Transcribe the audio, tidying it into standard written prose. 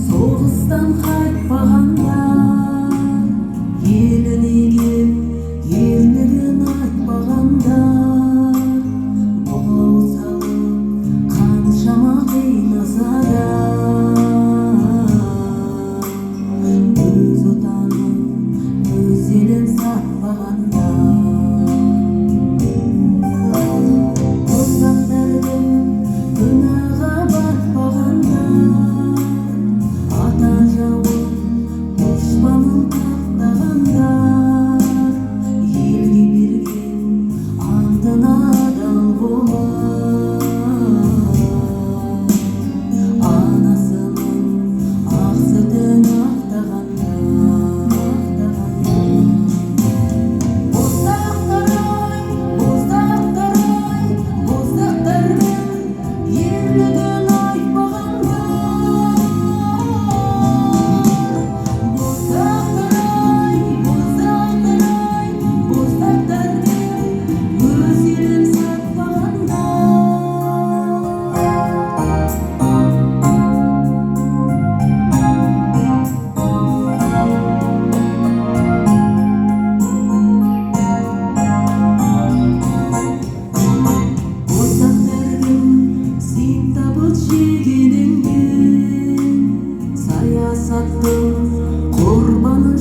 Соғыстан қайтпағандар, еліне ерлігін айтпағандар, бұғау салып қаншама қинаса да өз отанын, өз елін сатпағандар. Боздақтардың күнәға батпағандар, ата жауын дұшпанын таптағандар, елге берген антына адал болып, анасының ақ сүтін ақтағандар. Боздақтар ай, боздақтар ай, боздақтардың ерлігін айтпағандар. Боздақтар ай, боздақтар ай, боздақтардың өз елін сатпағандар. Боздақтардың сен табыт жегеніңден, саясаттың құрбаны